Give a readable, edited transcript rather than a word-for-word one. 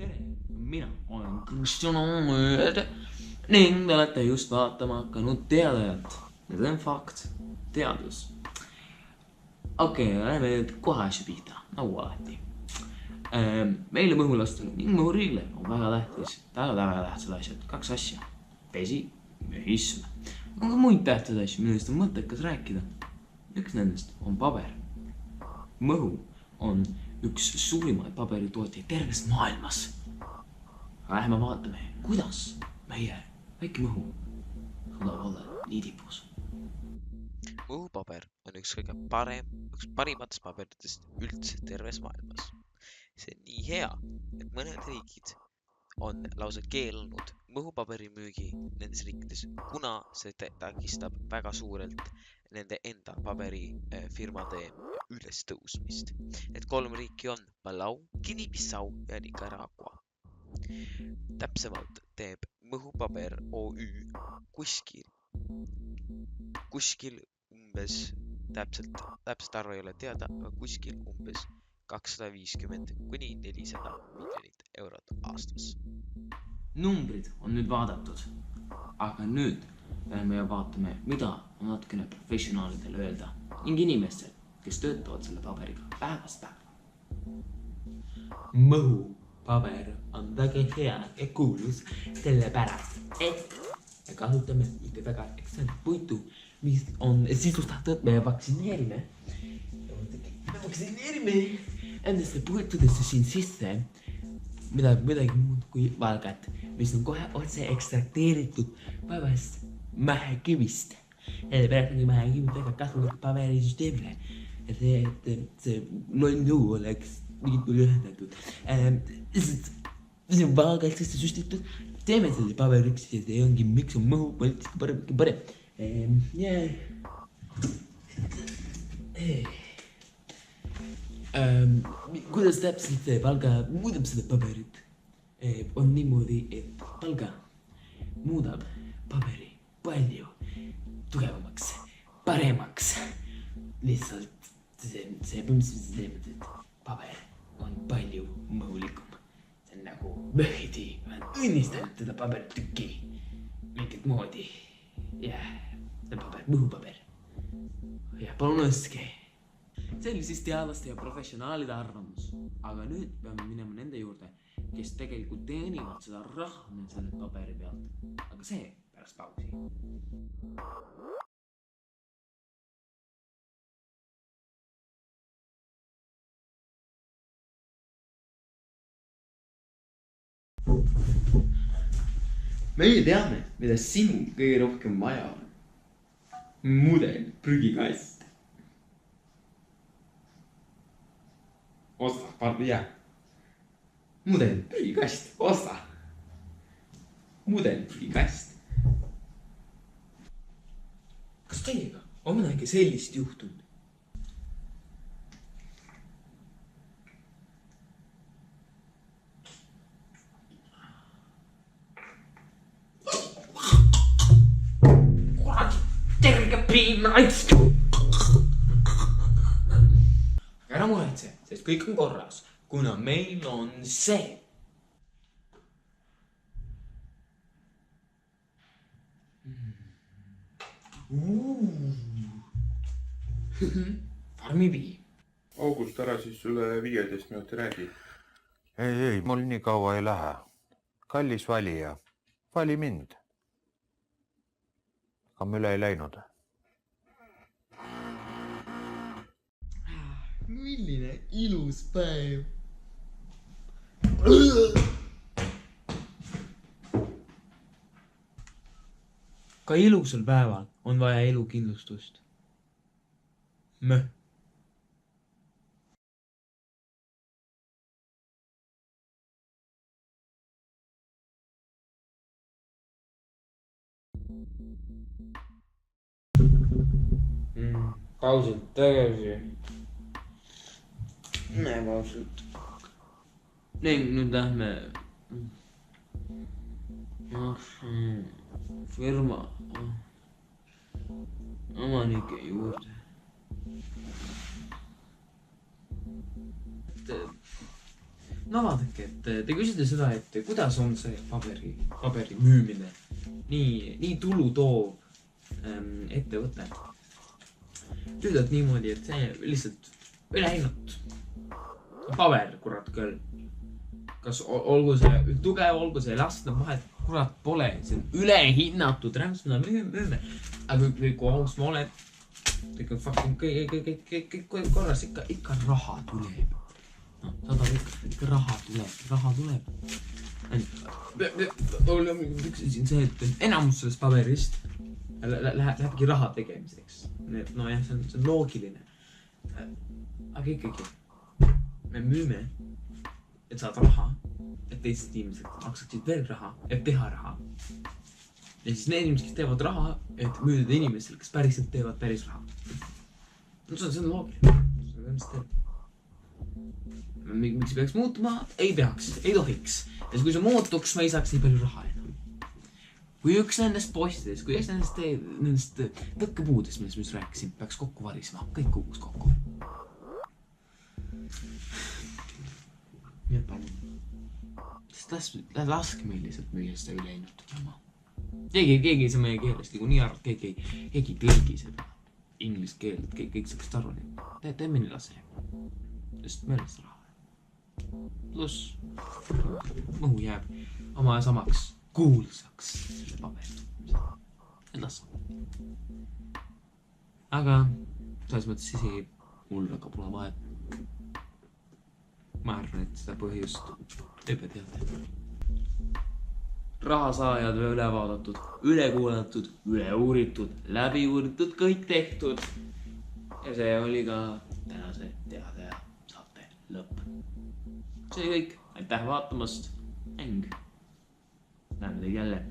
Tere, mina olen Kristjan Oomööd ning te olete just vaatama hakanud teadajat. Need on fakt, teadus. Okei, lähme nüüd kohe asja pihta, nagu alati. Meile mõhulastel ning mõhuriigile on väga tähtsad asjad. 2 asja. Vesi ja ism. On ka muid tähtsad asju, millest on mõttekas rääkida. Üks nendest on paber. Mõhu on üks suurimaid paberitootjaid terves maailmas. Lähme vaatame, kuidas meie väike mõhu suudab olla nii tipus. Mõhupaber on üks parimatest paberitest üldse terves maailmas. See on nii hea, et mõned riigid on lausa keelanud mõhupaberi müügi nendes riikides, kuna see takistab väga suurelt nende enda paberifirmade üles tõusmist. Need 3 riiki on Palau, Guinea-Bissau ja Nicaragua. Täpsemalt teeb mõhupaber OÜ kuskil umbes, täpselt arvu ei ole teada, aga kuskil umbes 250 kuni 400 miljonit eurot aastas. Numbrid on nüüd vaadatud, aga nüüd me vaatame, mida on natukene professionaalidel öelda ning inimestel, kes töötavad selle paberiga päevast päeva. Mõhupaber on väga hea ja kuulus sellepärast, et me kasutame ühte väga eksakt puitu, mis on sisustatud, me vaktsineerime endasse puitudesse siin sisse midagi muud kui valget, mis on kohe otse ekstrakteeritud päevast mähekivist. Sellepärast on mähekivi väga kasulik paberisüsteemile, et see lollu oleks mingit ühendatud. See on valgelt sisse süstitud, teeme selle paberiks ja see ongi, miks on mõhu poliitika parem. Kuidas täpselt see palga muudab seda paberit? On niimoodi, et palga muudab paberi palju tugevamaks, paremaks. Lihtsalt see põhimõtteliselt teeb, et paber on palju mõhulikum. See on nagu möhidi, õnnistanud teda pabertükki mingit moodi. Jah, see on paber, mõhupaber. Ja palun õske. See oli siis teadlaste ja professionaalide arvamus, aga nüüd peame minema nende juurde, kes tegelikult teenivad seda raha selle paberi pealt, aga see pärast pausi. Meie teame, mida sinul kõige rohkem vaja on. Mudel prügikast. Osta, jää. Mudel prügikast, osta. Mudel prügikast. Kas teiega on midagi sellist juhtunud? Terve piim raitstu! Ära muretse, sest kõik on korras, kuna meil on see. Farmipii. August, ära siis üle 15 minuti räägi. Ei, mul nii kaua ei lähe. Kallis valija, vali mind. Aga me üle ei läinud. Milline ilus päev. Ka ilusal päeval on vaja elukindlustust. Möh. Pausilt tagasi. Näe pausilt. Ning nüüd lähme firma omanike juurde. no vaadake, et te küsite seda, et kuidas on see paberi müümine nii tulu toov ettevõte. Lühidalt niimoodi, et see lihtsalt ülehinnatud. Paber, kurat küll. Kas olgu see tugev, olgu see lastne vahet, kurat pole, see on ülehinnatud rämps, mida müüme. Aga kui aus ma olen, kõik on fucking kõik korras, ikka raha tuleb. No, saad aru, ikka raha tuleb. Ütlesin see, et enamus sellest paberist lähebki raha tegemiseks. No jah, see on loogiline. Aga ikkagi, me müüme, et saad raha, et teised inimesed maksaksid veel raha, et teha raha. Ja siis need inimesed, kes teevad raha, et müüda inimestel, kes päriselt teevad päris raha. No see on loogiline. See on mis teeb. Miks peaks muutuma? Ei peaks, ei tohiks. Ja kui see muutuks, ma ei saaks nii palju raha enam. Kui üks nendest postidest, kui üks nendest tõkkepuudest, millest ma just rääkisin, peaks kokku varisema, kõik kukuks kokku. Nii et palun. Sest laske meil lihtsalt müüa seda ülehinnatud jama. Keegi ei saa meie keelest, kui nii arvad, keegi ei tõlgi seda inglise keelt, kõik saaks aru. Teeme nii lase. Sest meil on seda raha. Pluss mõhu jääb oma samaks kuulsaks selle paberi. Ennast. Aga selles mõttes isegi mul väga pole vahet. Ma arvan, et seda põhjust ei pea teada. Rahasaajad üle vaadatud, üle kuulatud, üle uuritud, läbi uuritud, kõik tehtud. Ja see oli ka tänase Teada saate lõpp. See oli kõik. Aitäh vaatamast. Näeme teid jälle.